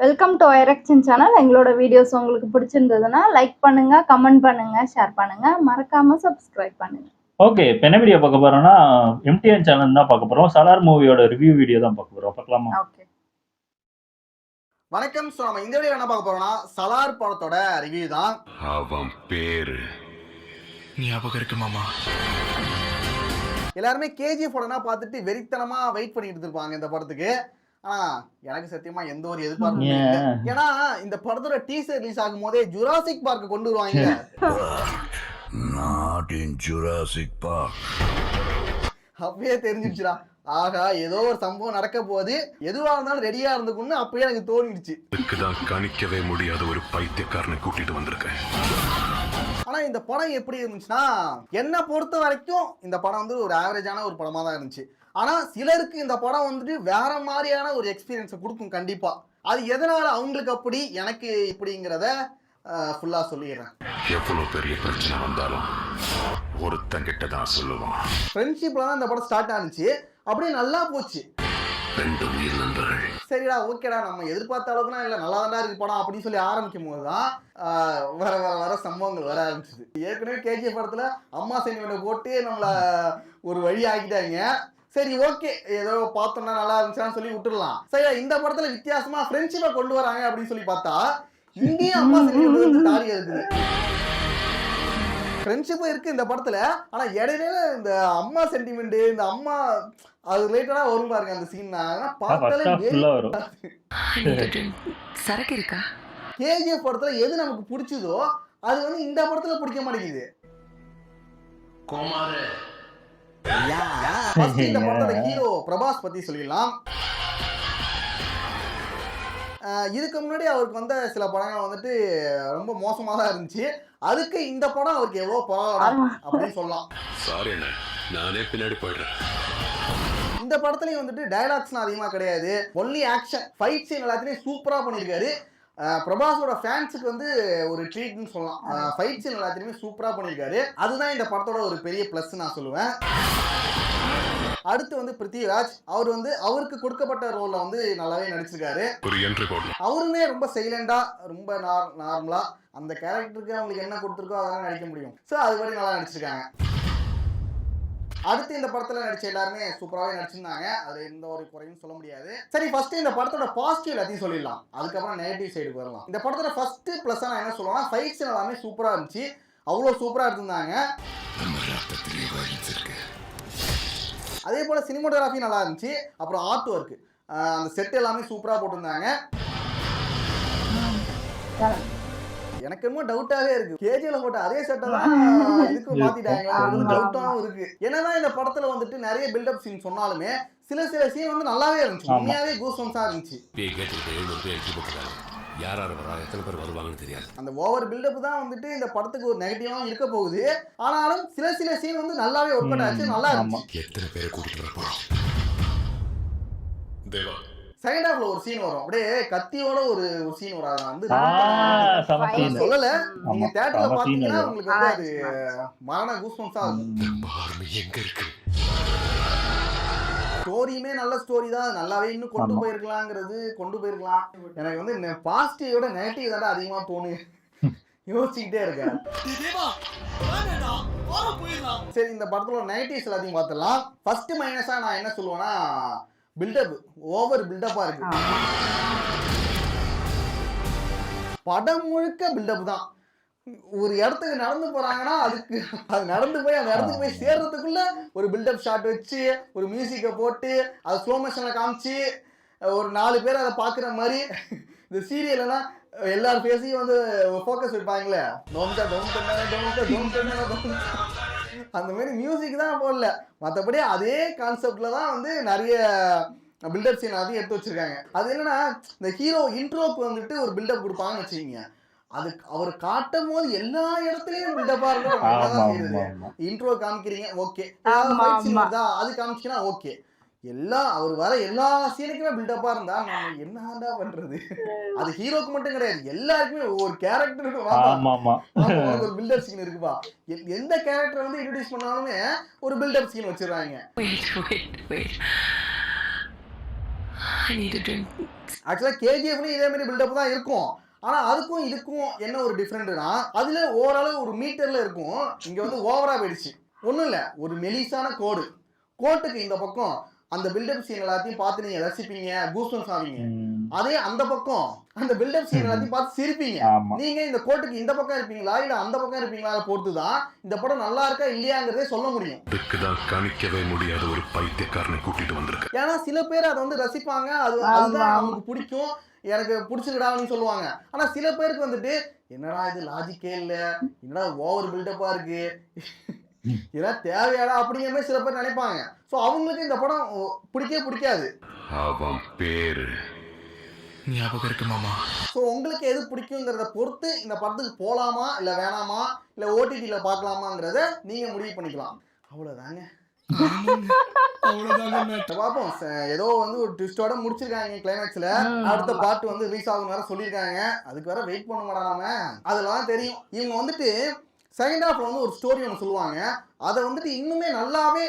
Welcome to ஐரக்ஷன் channel. எங்களோட videos உங்களுக்கு பிடிச்சிருந்ததுன்னா லைக் பண்ணுங்க, கமெண்ட் பண்ணுங்க, ஷேர் பண்ணுங்க, மறக்காம சப்ஸ்கிரைப் பண்ணுங்க. ஓகே, இப்போ என்ன வீடியோ பார்க்க போறோம்னா எம்டிஎன் சேனல் தான் பார்க்க போறோம். சலார் மூவியோட ரிவ்யூ வீடியோ தான் பார்க்க போறோம். பார்க்கலாமா? ஓகே. வணக்கம். ஸோ நம்ம இந்த வீடியோ என்ன பார்க்க போறோம்னா சலார் படத்தோட ரிவ்யூ தான். அவன் பேரு ஞாபகம் இருக்கு மாமா. எல்லாருமே கேஜிஎஃப் படம்னா பார்த்துட்டு வெறித்தனமா வெயிட் பண்ணிட்டு இருப்பாங்க இந்த படத்துக்கு. ஆனா எனக்கு சத்தியமா எந்த ஒரு எதிர்பார்ப்பும் இல்லை. ஏன்னா இந்த படத்தோட டீசர் ரிலீஸ் ஆகும் போதே ஜுராசிக் பார்க்க கொண்டு வருவாங்க. Not in Jurassic park. அப்பயே தெரிஞ்சிடுச்சுடா, ஆகா ஏதோ ஒரு சம்பவம் நடக்க போகுது, எதுவா இருந்தாலும் ரெடியா இருந்துக்குன்னு அப்பயே எனக்கு தோணிடுச்சு. இதுக்குதான் கணிக்கவே முடியாத ஒரு பைத்தியக்காரனை கூட்டிட்டு வந்திருக்கேன். ஆனா இந்த படம் எப்படி இருந்துச்சுன்னா, என்னை பொறுத்த வரைக்கும் இந்த படம் வந்து ஒரு ஆவரேஜான ஒரு படமா தான் இருந்துச்சு. ஆனா சிலருக்கு இந்த படம் வந்துட்டு வேற மாதிரியான ஒரு எக்ஸ்பீரியன்ஸை கொடுக்கும் கண்டிப்பா. அது எதனால அவங்களுக்கு அப்படி எனக்கு இப்படிங்கிறத ஃபுல்லா சொல்லிடுறேன். எவ்வளவு பெரிய பிரச்சனை வந்தாலும் ஒருத்தங்கிட்ட தான் சொல்லுவான். ஃப்ரெண்ட்ஷிப்ல தான் இந்த படம் ஸ்டார்ட் ஆனிச்சு, அப்படியே நல்லா போச்சு. ரெண்டு உயிர் நண்பர்கள். சரிடா, ஓகேடா, நம்ம எதிர்பார்த்த அளவுக்குனா இல்லை, நல்லா தானே இருக்கு படம் அப்படின்னு சொல்லி ஆரம்பிக்கும் போது தான் வர வர வர சம்பவங்கள் வர ஆரம்பிச்சிது. ஏற்கனவே கேஜிஎஃப் படத்துல அம்மா சென்டிமெண்ட்டை போட்டு நம்மளை ஒரு வழி ஆக்கிட்டாங்க. சரி ஓகே, ஏதோ பார்த்தோம்னா நல்லா இருந்துச்சான்னு சொல்லி விட்டுடலாம். சரிடா, இந்த படத்துல வித்தியாசமா ஃப்ரெண்ட்ஷிப்பை கொண்டு வராங்க அப்படின்னு சொல்லி பார்த்தா இங்கேயும் அம்மா சென்டிமெண்ட் வந்து தாரியா இருக்குது. ஃப்ரெண்ட்ஷிப்பும் இருக்கு இந்த படத்துல, ஆனா இடையில இந்த அம்மா சென்டிமெண்ட், இந்த அம்மா அது ரிலேட்டடா வரும் பாருங்க அந்த சீன். பார்த்தாலே சரக்கு இருக்கா? கேஜிஎஃப் படத்துல எது நமக்கு பிடிச்சதோ அது வந்து இந்த படத்துல பிடிக்க மாட்டேங்குது. இந்த படத்தோட ஹீரோ பிரபாஸ் பத்தி சொல்லிடலாம். இதுக்கு முன்னாடி அவருக்கு வந்த சில படங்கள் வந்துட்டு ரொம்ப மோசமாக தான் இருந்துச்சு. அதுக்கு இந்த படம் அவருக்கு எவ்வளோ பரவாயில்ல அப்படின்னு சொல்லலாம். சாரி அண்ணா, நானே பின்னாடி போயிடுறேன். இந்த படத்துலயும் வந்துட்டு டயலாக்ஸ்லாம் அதிகமாக கிடையாது, ஒன்லி ஆக்ஷன். ஃபைட் சீன் எல்லாத்துலேயும் சூப்பராக பண்ணியிருக்காரு. பிரபாஸோட ஃபேன்ஸுக்கு வந்து ஒரு ட்ரீட்னு சொல்லலாம். ஃபைட் சீன் எல்லாத்துலேயுமே சூப்பராக பண்ணியிருக்காரு. அதுதான் இந்த படத்தோட ஒரு பெரிய ப்ளஸ் நான் சொல்லுவேன். அடுத்து வந்து பிருத்திவிராஜ், அவர் வந்து அவருக்கு கொடுக்கப்பட்ட ரோல்ல வந்து நல்லாவே நடிச்சிருக்காரு. அவருமே ரொம்ப சைலண்டா, ரொம்ப நார்மலா அந்த கேரக்டருக்கு அவங்களுக்கு என்ன கொடுத்துருக்கோ அதெல்லாம் நடிக்க முடியும். ஸோ அது வரை நல்லா நடிச்சிருக்காங்க. அடுத்து இந்த படத்துல நடிச்ச எல்லாருமே சூப்பராகவே நடிச்சிருந்தாங்க, அது எந்த ஒரு குறையும் சொல்ல முடியாது. சரி, ஃபர்ஸ்ட் இந்த படத்தோட பாசிட்டிவ் எல்லாத்தையும் சொல்லிடலாம், அதுக்கப்புறம் நெகட்டிவ் சைடுக்கு வரலாம். இந்த படத்தோட ஃபர்ஸ்ட் பிளஸ் நான் என்ன சொல்லுவேன்னா, ஃபைட்ஸ் எல்லாமே சூப்பரா இருந்துச்சு, அவ்வளோ சூப்பரா எடுத்திருந்தாங்க. அதே போல சினிமோட்டோகிராஃபி நல்லா இருந்துச்சு. அப்புறம் ஆர்ட் ஒர்க், அந்த செட் எல்லாமே சூப்பரா போட்டிருந்தாங்க. எனக்கு என்னமோ டவுட்டாவே இருக்கு, கேஜில போட்ட அதே செட்டை தான் இதுக்கு மாத்திட்டாங்களா டவுட்டாவும் இருக்கு. என்னதான் இந்த படத்துல வந்துட்டு நிறைய பில்டப் சீன் சொன்னாலுமே சில சீன் வந்து நல்லாவே இருந்துச்சு, உண்மையாவே கூஸ்பம்ஸா இருந்துச்சு. அந்த ஓவர் பில்டப் தான் வந்துட்டு இந்த படத்துக்கு ஒரு நெகட்டிவாவும் இருக்க போகுது. ஆனாலும் சில சீன் வந்து நல்லாவே ஒர்க் அவுட் ஆச்சு, நல்லா இருந்துச்சு. எத்தனை பேரை கூட்டிட்டு வரப்போறோம் தேவா? செகண்ட் ஹாஃப்ல ஒரு சீன் வரும், அப்படியே கத்தியோட ஒரு சீன் வரும். வந்து சொல்லல, நீங்க தியேட்டர்ல பாத்தீங்கன்னா உங்களுக்கு வந்து அது மரண கூஸ்பம்ஸா இருக்கும். எங்க இருக்கு? ஸ்டோரியுமே நல்ல ஸ்டோரி தான், நல்லாவே இன்னும் கொண்டு போயிருக்கலாம். எனக்கு வந்து பாசிட்டிவோட நெகட்டிவ் தான் அதிகமா தோணு, யோசிச்சுக்கிட்டே இருக்கேன். சரி, இந்த படத்துல நெகட்டிவ்ஸ் எல்லாத்தையும் பார்த்துடலாம். ஃபர்ஸ்ட் மைனஸா நான் என்ன சொல்லுவேன்னா, பில்டப் ஓவர் பில்டப்பா இருக்கு. படம் முழுக்க பில்டப் தான். ஒரு இடத்துக்கு நடந்து போறாங்கன்னா அதுக்கு அது நடந்து போய் அந்த இடத்துக்கு போய் சேர்றதுக்குள்ள ஒரு பில்டப் ஷாட் வச்சு ஒரு மியூசிக்கை போட்டு அது ஸ்லோ மோஷன்ல காமிச்சு ஒரு 4 பேர் அதை பாக்குற மாதிரி. இந்த சீரியல்லாம் எல்லாரும் பேசியும் வந்து ஃபோக்கஸ் வைப்பாங்களே, அந்த மாதிரி மியூசிக் தான் போடல, மற்றபடி அதே கான்செப்ட்ல தான் வந்து நிறைய பில்டப் சீன் அதையும் எடுத்து வச்சிருக்காங்க. அது என்னன்னா, இந்த ஹீரோ இன்ட்ரோக்கு வந்துட்டு ஒரு பில்டப் கொடுப்பாங்கன்னு வச்சுக்கீங்க, அதுக்கு அவர் காட்டும் போது எல்லா இடத்துலயும் பில்டப்பா இருக்கும். இன்ட்ரோ காமிக்கிறீங்க ஓகே, அது காமிச்சிங்கன்னா ஓகே, அவர் வர எல்லா சீனுக்குமே பில்டப்பா இருந்தா நம்ம என்னடா பண்றது? அது ஹீரோக்கு மட்டும் கிடையாது, எல்லாருக்குமே ஒரு கேரக்டருக்கு ஒரு பில்டப் சீன் இருக்குப்பா. எந்த கேரக்டர் வந்து இன்ட்ரோடியூஸ் பண்ணாலுமே ஒரு பில்டப் சீன் வச்சிருக்காங்க. ஆக்சுவலா கேஜிஎஃப்லயும் இதே மாதிரி பில்டப் தான் இருக்கும். ஆனா அதுக்கும் இதுக்கும் என்ன ஒரு டிஃபரெண்ட்னா அதுல ஓரளவு ஒரு மீட்டர்ல இருக்கும். இங்க வந்து ஓவரா போயிடுச்சு. ஒண்ணும் இல்ல, ஒரு மெலிசான கோட்டுக்கு இந்த பக்கம் அந்த பில்டப் சீன் எல்லாத்தையும் பார்த்து நீங்க ரசிப்பீங்க, கூஸ்பம்ஸ் ஆவீங்க. அதே அந்த பக்கம் அந்த பில்டப் சீன் எல்லாத்தையும் பார்த்து சிரிப்பீங்க. நீங்க இந்த கோட்டுக்கு இந்த பக்கம் இருப்பீங்களா இல்ல அந்த பக்கம் இருப்பீங்களா பொறுத்துதான் இந்த படம் நல்லா இருக்கா இல்லையாங்கிறதே சொல்ல முடியும். இதுக்குதான் கணிக்கவே முடியாத ஒரு பைத்தியக்காரனை கூட்டிட்டு வந்திருக்க. ஏன்னா சில பேர் அதை வந்து ரசிப்பாங்க, அதுதான் அவங்களுக்கு பிடிக்கும், எனக்கு பிடிச்சிருக்கடான்னு சொல்லுவாங்க. ஆனா சில பேருக்கு வந்துட்டு என்னடா இது லாஜிக்கே இல்ல, என்னடா ஓவர் பில்டப்பா இருக்கு, இதெல்லாம் தேவையாடா அப்படிங்கிற மாதிரி சில பேர் நினைப்பாங்க. ஸோ அவங்களுக்கு இந்த படம் பிடிக்காது. அவன் பேரு ஞாபகம் இருக்கு மாமா. ஸோ உங்களுக்கு எது பிடிக்குங்கிறத பொறுத்து இந்த படத்துக்கு போகலாமா இல்லை வேணாமா இல்லை ஓடிடியில் பார்க்கலாமாங்கிறத நீங்கள் முடிவு பண்ணிக்கலாம். அவ்வளோதாங்க. பார்ப்போம். ஏதோ வந்து ஒரு ட்விஸ்டோட முடிச்சிருக்காங்க கிளைமேக்ஸ்ல. அடுத்த பார்ட் வந்து ரிலீஸ் ஆகும் வேற சொல்லியிருக்காங்க. அதுக்கு வேற வெயிட் பண்ண மாட்டாம அதெல்லாம் தெரியும். இவங்க வந்துட்டு செகண்ட் ஹாஃப்ல வந்து ஒரு ஸ்டோரி ஒன்று சொல்லுவாங்க. அதை வந்துட்டு இன்னுமே நல்லாவே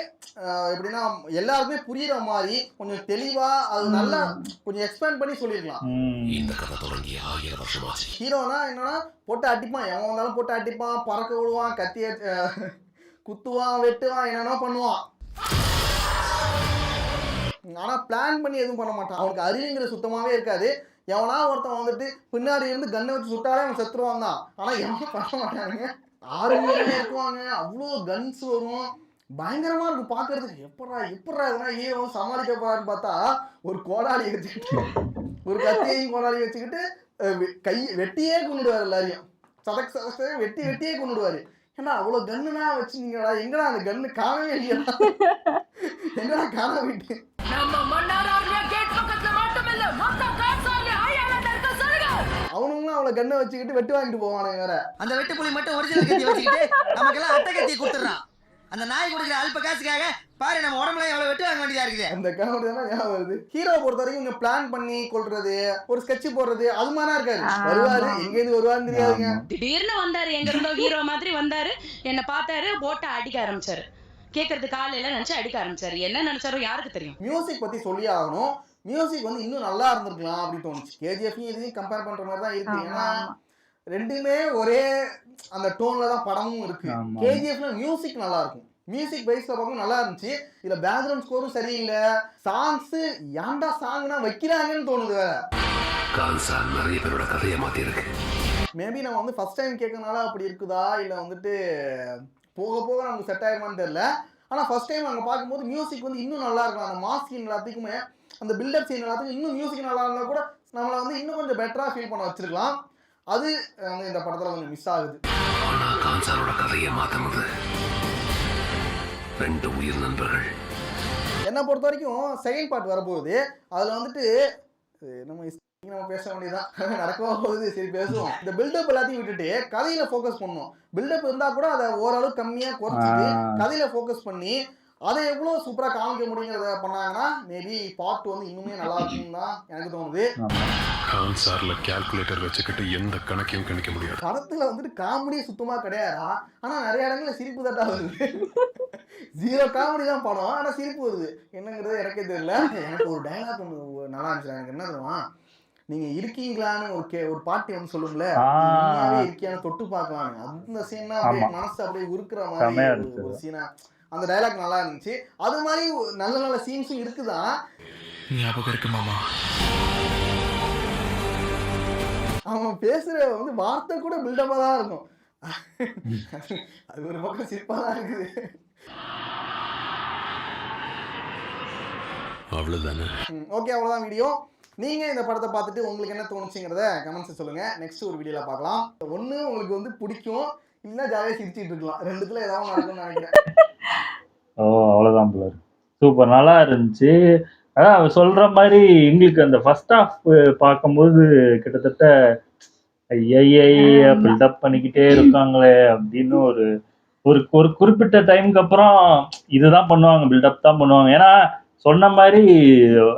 எப்படின்னா எல்லாருக்குமே புரியுற மாதிரி கொஞ்சம் தெளிவா அது நல்லா கொஞ்சம் எக்ஸ்பிளைன் பண்ணி சொல்லிருக்கலாம். இந்த கதை தொடங்கி 1000 வருஷமாச்சு. ஹீரோனா என்னன்னா போட்டு அடிப்பான், எவன் வந்தாலும் போட்டு அடிப்பான், பறக்க விடுவான், கத்திய குத்துவான், வெட்டுவான், என்னென்ன பண்ணுவான். ஆனா பிளான் பண்ணி எதுவும் பண்ண மாட்டான். அவனுக்கு அறிவுங்கிற சுத்தமாவே இருக்காது. எவனா ஒருத்தன் வந்துட்டு பின்னாடி இருந்து கண்ணை வச்சு சுட்டாலே அவன் செத்துருவான் தான். ஆனா எவனும் பண்ண மாட்டானுங்க. 6 பேருமே இருக்குவாங்க, அவ்வளோ கன்ஸ் வரும், பயங்கரமா இருக்கும் பாக்குறதுக்கு. எப்படா இதெல்லாம் ஹீரோ சமாளிக்க போறான்னு பார்த்தா ஒரு கோடாலி வச்சுக்கிட்டு ஒரு கத்தியையும் கோடாலி வச்சுக்கிட்டு கை வெட்டியே கொண்டுடுவாரு. எல்லாரையும் சதக்க வெட்டியே கொண்டுடுவாரு. ஏன்னா அவ்வளோ கன்னுனா வச்சுருந்தீங்களா? எங்கடா அந்த கன்னு காணவே இல்லையா? எங்கடா காண விட்டு அவனுங்களும் அவளை கண்ணை வச்சுக்கிட்டு வெட்டு வாங்கிட்டு போவானுங்க வேற. அந்த வெட்டு புலி மட்டும் ஒரிஜினல் கத்தி வச்சுக்கிட்டு நமக்கெல்லாம் அட்டை கத்தி கொடுத்துறான். அந்த நாய் கொடுக்குற அல்ப காசுக்காக பாரு நம்ம உடம்புல எவ்வளவு வெட்டு வாங்க வேண்டியதா இருக்குது. அந்த காமெடி தான் ஞாபகம் வருது. ஹீரோ பொறுத்த வரைக்கும் இங்க பிளான் பண்ணி கொள்றது, ஒரு ஸ்கெட்ச் போடுறது அது மாதிரிலாம் இருக்காரு. வருவாரு, எங்க இருந்து வருவாருன்னு தெரியாதுங்க. திடீர்னு வந்தாரு, எங்க இருந்தோ ஹீரோ மாதிரி வந்தாரு, என்ன பார்த்தாரு, போட்ட அடிக்க ஆரம்பிச்சாரு. கேட்கறதுக்கு ஆள் எல்லாம் நினைச்சு அடிக்க ஆரம்பிச்சாரு. என்ன நினைச்சாரோ யாருக்கு தெரியும். மியூசிக் பத்தி சொல்லி ஆகணும். மியூசிக் வந்து இன்னும் நல்லா இருந்திருக்கலாம் அப்படின்னு தோணுச்சு. கேஜிஎஃப் இதையும் கம்பேர் பண்ற மாதிரி தான் இருக்கு. ஏன்னா ரெண்டுமே ஒரே அந்த டோன்ல தான் படமும் இருக்கு. கேஜிஎஃப்ல மியூசிக் நல்லா இருக்கும். மியூசிக் வைஸ்ல பார்க்கும் நல்லா இருந்துச்சு. இதுல பேக்ரவுண்ட் ஸ்கோரும் சரியில்லை. சாங்ஸ் ஏன்டா சாங்னா வைக்கிறாங்கன்னு தோணுது வேற. கான்சார் நிறைய பேரோட கதையை மாத்தி இருக்கு. மேபி நம்ம வந்து ஃபர்ஸ்ட் டைம் கேட்கறதுனால அப்படி இருக்குதா இல்லை வந்துட்டு போக போக நமக்கு செட் ஆயிருமான்னு தெரியல. ஆனால் ஃபர்ஸ்ட் டைம் அங்கே பார்க்கும்போது மியூசிக் வந்து இன்னும் நல்லா இருக்கும். அந்த மாஸ் சீன் எல்லாத்துக்குமே அந்த பில்டப் சீன் எல்லாத்துக்கும் இன்னும் மியூசிக் நல்லா இருந்தால் கூட நம்மளை வந்து இன்னும் கொஞ்சம் பெட்டராக ஃபீல் பண்ண வச்சிருக்கலாம். அது வந்து இந்த படத்தில் கொஞ்சம் மிஸ் ஆகுது. ஆனால் கான்சாரோட கதையை மாற்றினது 2 உயிர் நண்பர்கள். என்னை பொறுத்த வரைக்கும் செகண்ட் பார்ட் வரப்போகுது. அதில் வந்துட்டு நம்ம பேச வேண்டியதான், நடக்கவா போகுது, சரி பேசுவோம். இந்த பில்டப் எல்லாத்தையும் விட்டுட்டு கதையில ஃபோக்கஸ் பண்ணணும். பில்டப் இருந்தா கூட அதை ஓரளவு கம்மியா குறைச்சிட்டு கதையில ஃபோக்கஸ் பண்ணி அதை எவ்வளவு சூப்பரா காமிக்க முடியுங்கிறத பண்ணாங்கன்னா மேபி பார்ட் வந்து இன்னுமே நல்லா இருக்கும்னு தான் எனக்கு தோணுது. கான்சார்ல கால்குலேட்டர் வச்சுக்கிட்டு எந்த கணக்கையும் கணிக்க முடியாது. படத்துல வந்துட்டு காமெடி சுத்தமா கிடையாதா, ஆனா நிறைய இடங்கள்ல சிரிப்பு தட்டா வருது. 0 காமெடி தான் படம், ஆனா சிரிப்பு வருது. என்னங்கிறது எனக்கே தெரியல. எனக்கு ஒரு டைலாக் ஒன்று நல்லா இருந்துச்சு. எனக்கு என்ன தெரியுமா, நீங்க இருக்கீங்களான்னு ஒரு பாட்டி வந்து சொல்லுங்களே, இருக்கியான்னு தொட்டு பார்க்கலாம். அந்த சீனா அப்படியே மனசு அப்படியே உருக்குற மாதிரி ஒரு சீனா. அந்த டைலாக் நல்லா இருந்துச்சு. அது மாதிரி நல்ல நல்ல சீன்ஸும் இருக்குதான். ஞாபகம் இருக்கு மாமா. அவன் பேசுற வந்து வார்த்தை கூட பில்டப்பா தான் இருக்கும். அது ஒரு பக்கம் சிரிப்பா தான் இருக்குது. அவ்வளவுதானே. ஓகே, அவ்வளவுதான் வீடியோ. நீங்க இந்த படத்தை பார்த்துட்டு உங்களுக்கு என்ன தோணுச்சுங்கிறத கமெண்ட்ஸ் சொல்லுங்க. நெக்ஸ்ட் ஒரு வீடியோல பார்க்கலாம். ஒண்ணு உங்களுக்கு வந்து பிடிக்கும், இல்லைன்னா ஜாலியாக சிரிச்சுட்டு இருக்கலாம். ரெண்டுத்துல ஏதாவது நடக்கும்னு நினைக்கிறேன். ஓ அவ்வளோதான் பிள்ளை. சூப்பர், நல்லா இருந்துச்சு. அதான் அவர் சொல்ற மாதிரி எங்களுக்கு அந்த ஃபர்ஸ்ட் ஹாஃப் பார்க்கும்போது கிட்டத்தட்ட ஐய பில்டப் பண்ணிக்கிட்டே இருக்காங்களே அப்படின்னு ஒரு ஒரு குறிப்பிட்ட டைமுக்கு அப்புறம் இதுதான் பண்ணுவாங்க, பில்டப் தான் பண்ணுவாங்க. ஏன்னா சொன்ன மாதிரி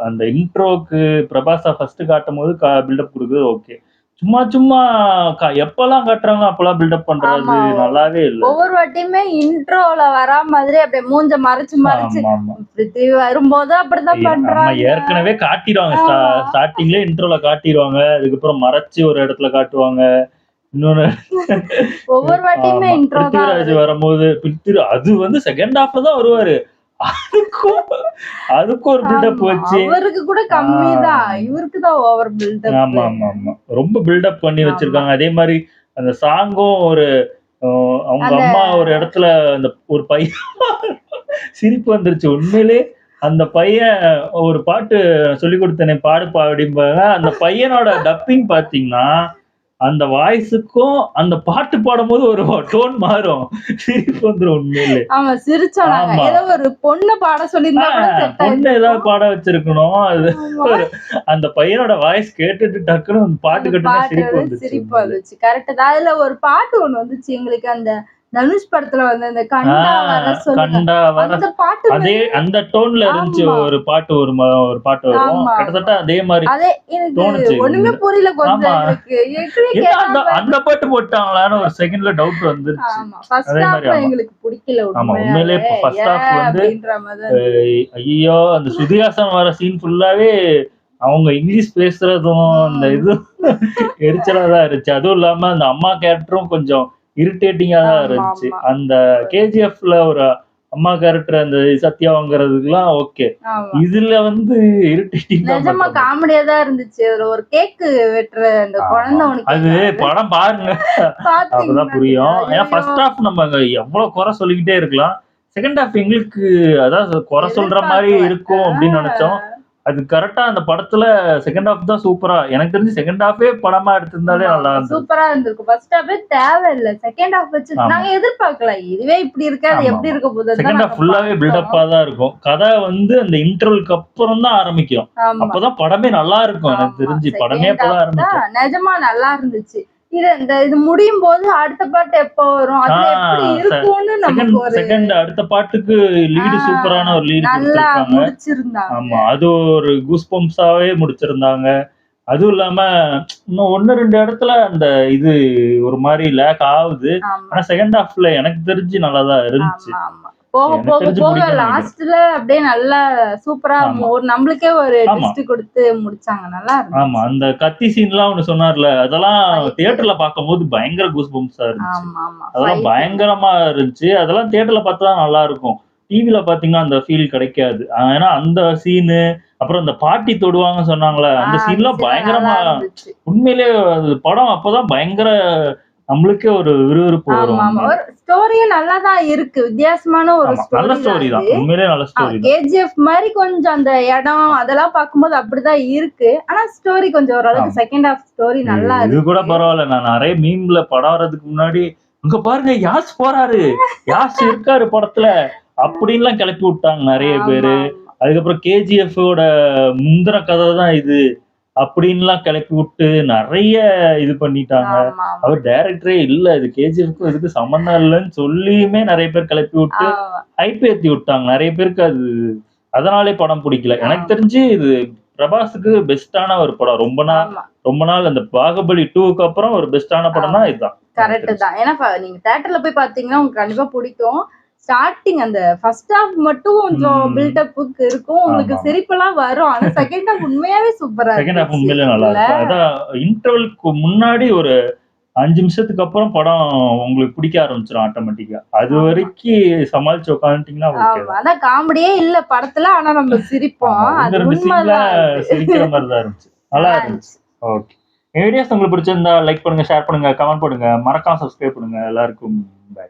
அந்த இன்ட்ரோக்கு பிரபாஸா ஃபர்ஸ்ட் காட்டும் போது பில்டப் கொடுக்குறது ஓகே. சும்மா சும்மா எப்பெல்லாம் காட்டுறாங்க அப்பெல்லாம் பில்டப் பண்றது ஆமா. நல்லாவே இல்ல. ஒவ்வொரு வாட்டியுமே இன்ட்ரோல வரா மாதிரி அப்படியே மூஞ்ச மறைச்சு ஆமா ஆமா. பிருத்திவி வரும்போது அப்படிதான் நம்ம பண்றாங்க. ஏற்கனவே காட்டிடுவாங்க, ஸ்டார்டிங்ல இன்ட்ரோல காட்டிடுவாங்க, அதுக்கப்புறம் மறைச்சு ஒரு இடத்துல காட்டுவாங்க. இன்னொன்னு ஒவ்வொரு வாட்டியுமே ஆமா, இன்ட்ரோ தான் பிருத்திவிராஜ் வரும்போது அது வந்து செகண்ட் ஹாஃப்ல தான் வருவாரு. அதுக்கும் ஒரு பில்டப் வச்சு அவருக்கு கூட கம்மி தான், இவருக்கு தான் ஓவர் பில்டப். ஆமா ஆமா ஆமா, ரொம்ப பில்டப் பண்ணி வச்சிருக்காங்க. அதே மாதிரி அந்த சாங்கும் ஒரு அவங்க அம்மா ஒரு இடத்துல அந்த ஒரு பையன் சிரிப்பு வந்துருச்சு உண்மையிலே. அந்த பையன் ஒரு பாட்டு சொல்லி கொடுத்தேனே பாடுப்பா அப்படிம்பாங்க, அந்த பையனோட டப்பிங் பாத்தீங்கன்னா அந்த வாய்ஸுக்கும் அந்த பாட்டு பாடும்போது ஒரு டோன் மாறும், சிரிப்பு வந்துரும் உண்மையிலே. ஆமா சிரிச்சாங்க. ஏதோ ஒரு பொண்ணு பாட சொல்லியிருந்தா கூட செட் பொண்ணு ஏதாவது பாட வச்சிருக்கணும். அது அந்த பையனோட வாய்ஸ் கேட்டுட்டு டக்குன்னு அந்த பாட்டு கட்டுனா சிரிப்பு வந்துச்சு. கரெக்ட் தான். அதுல ஒரு பாட்டு ஒண்ணு வந்துச்சு எங்களுக்கு, அந்த தனுஷ் படத்துல வந்து அந்த கண்டா வர சொல்லுங்க அந்த பாட்டு, அதே அந்த டோன்ல இருந்துச்சு. ஒரு பாட்டு ஒரு பாட்டு வரும் கிட்டத்தட்ட அதே மாதிரி. அதே எனக்கு ஒண்ணுமே புரியல கொஞ்சம் இருக்கு. அந்த பாட்டு போட்டாங்களான்னு ஒரு செகண்ட்ல டவுட் வந்துருச்சு. அதே மாதிரி எங்களுக்கு பிடிக்கல. ஆமா உண்மையிலே ஃபர்ஸ்ட் ஹாஃப் வந்து ஐயோ அந்த சுதிஹாசன் வர சீன் ஃபுல்லாவே அவங்க இங்கிலீஷ் பேசுறதும் அந்த இது எரிச்சலா தான் இருந்துச்சு. அதுவும் இல்லாம அந்த அம்மா கேரக்டரும் கொஞ்சம் இரிட்டேட்டிங்கா தான் இருந்துச்சு. அந்த கேஜிஎஃப்ல ஒரு அம்மா கேரக்டர் அந்த சத்யா வாங்குறதுக்குலாம் ஓகே, இதுல வந்து இரிட்டேட்டிங் நிஜமா காமெடியா தான் இருந்துச்சு. அதுல ஒரு கேக் வெட்டுற அந்த குழந்தை அது படம் பாருங்க அப்பதான் புரியும். ஏன்னா ஃபர்ஸ்ட் ஹாஃப் நம்ம எவ்வளவு குறை சொல்லிக்கிட்டே இருக்கலாம், செகண்ட் ஹாஃப் எங்களுக்கு அதாவது குறை சொல்ற மாதிரி இருக்கும் அப்படின்னு நினைச்சோம். அது கரெக்டா அந்த படத்துல செகண்ட் ஹாஃப் தான் சூப்பரா, எனக்கு தெரிஞ்சு செகண்ட் ஹாஃபே படமா எடுத்திருந்தாலே நல்லா இருந்துச்சு. சூப்பரா இருந்திருக்கும். ஃபர்ஸ்ட் ஹாஃபே தேவையில்லை, செகண்ட் ஹாஃப் வச்சு நாங்க எதிர்பார்க்கல இதுவே இப்படி இருக்காது, எப்படி இருக்க போகுது. செகண்ட் ஹாஃப் ஃபுல்லாவே பில்டப்பா தான் இருக்கும். கதை வந்து அந்த இன்டர்வலுக்கு அப்புறம் தான் ஆரம்பிக்கும், அப்பதான் படமே நல்லா இருக்கும். எனக்கு தெரிஞ்சு படமே அப்பதான் ஆரம்பிக்கும். நிஜமா நல்லா இருந்துச்சு. இது முடியும் போது அடுத்த பாட்டு எப்ப வரும், அது எப்படி இருக்கும்னு நமக்கு ஒரு செகண்ட் அடுத்த பாட்டுக்கு லீடு சூப்பரான ஒரு லீடு நல்லா முடிச்சிருந்தாங்க. ஆமா அது ஒரு கூஸ் பம்ப்ஸாவே முடிச்சிருந்தாங்க. அதுவும் இல்லாம இன்னும் 1-2 இடத்துல அந்த இது ஒரு மாதிரி லேக் ஆகுது. ஆனா செகண்ட் ஹாஃப்ல எனக்கு தெரிஞ்சு நல்லாதான் இருந்துச்சு. போக போக போக லாஸ்ட்ல அப்படியே நல்லா சூப்பரா ஒரு நம்மளுக்கே ஒரு ட்விஸ்ட் கொடுத்து முடிச்சாங்க. நல்லா இருந்துச்சு. ஆமா அந்த கத்தி சீன்லாம் ஒன்னு சொன்னார்ல, அதெல்லாம் தியேட்டர்ல பார்க்கும்போது பயங்கர கூஸ் பம்ப்ஸா இருந்துச்சு. அதெல்லாம் பயங்கரமா இருந்துச்சு. அதெல்லாம் தியேட்டர்ல பார்த்தா நல்லா இருக்கும், டிவில பாத்தீங்கன்னா அந்த ஃபீல் கிடைக்காது. ஏன்னா அந்த சீனு அப்புறம் அந்த பாட்டி தொடுவாங்க சொன்னாங்களே, அந்த சீன்லாம் பயங்கரமா உண்மையிலே படம் அப்பதான் பயங்கர நம்மளுக்கே ஒரு விறுவிறுப்பு வரும். ஸ்டோரியும் நல்லா தான் இருக்கு, வித்தியாசமான ஒரு நல்ல ஸ்டோரி தான், உண்மையிலே நல்ல ஸ்டோரி தான். கேஜிஎஃப் மாதிரி கொஞ்சம் அந்த இடம் அதெல்லாம் பார்க்கும்போது அப்படிதான் இருக்கு. ஆனா ஸ்டோரி கொஞ்சம் ஓரளவுக்கு செகண்ட் ஹாஃப் ஸ்டோரி நல்லா இருக்கு. இது கூட பரவாயில்ல. நான் நிறைய மீம்ல படம் வர்றதுக்கு முன்னாடி இங்க பாருங்க யாஸ் போறாரு, யாஸ் இருக்காரு படத்துல அப்படின்லாம் கிளப்பி விட்டாங்க நிறைய பேரு. அதுக்கப்புறம் கேஜிஎஃபோட முந்திர கதை தான் இது அப்படின்லாம் கிளப்பி விட்டு நிறைய இது பண்ணிட்டாங்க. அவர் டைரக்டரே இல்ல, இது கேஜிஎஃப்க்கும் இதுக்கு சம்பந்தம் இல்லைன்னு சொல்லியுமே நிறைய பேர் கிளப்பி விட்டு ஹைப் ஏத்தி விட்டாங்க நிறைய பேருக்கு. அது அதனாலே படம் பிடிக்கல. எனக்கு தெரிஞ்சு இது பிரபாஸுக்கு பெஸ்டான ஒரு படம். ரொம்ப நாள் அந்த பாகுபலி 2க்கு அப்புறம் ஒரு பெஸ்டான படம்னா இதுதான். கரெக்ட் தான். ஏன்னா நீங்க தியேட்டர்ல போய் பாத்தீங்கன்னா உங்களுக்கு கண்டிப்பா பிடிக்கும். ஸ்டார்டிங் அந்த ஃபர்ஸ்ட் ஹாஃப் மட்டும் கொஞ்சம் பில்டப்புக்கு இருக்கும், உங்களுக்கு சிரிப்பெல்லாம் வரும். ஆனா செகண்ட் ஹாஃப் உண்மையாவே சூப்பரா இருக்கு. செகண்ட் ஹாஃப் உண்மையிலே நல்லா இருக்கு. அதான் இன்டர்வலுக்கு முன்னாடி ஒரு 5 நிமிஷத்துக்கு அப்புறம் படம் உங்களுக்கு பிடிக்க ஆரம்பிச்சிடும் ஆட்டோமேட்டிக்கா. அது வரைக்கும் சமாளிச்சு உட்காந்துட்டீங்கன்னா ஓகே. அதான் காமெடியே இல்ல படத்துல, ஆனா நம்ம சிரிப்போம். அது உண்மைதான், சிரிக்கிற மாதிரி தான் இருந்துச்சு, நல்லா இருந்துச்சு. ஓகே, வீடியோஸ் உங்களுக்கு பிடிச்சிருந்தா லைக் பண்ணுங்க, ஷேர் பண்ணுங்க, கமெண்ட் பண்ணுங்க, மறக்காம சப்ஸ்கிரைப் பண்ணுங்க. எல்லாருக்கும் பை.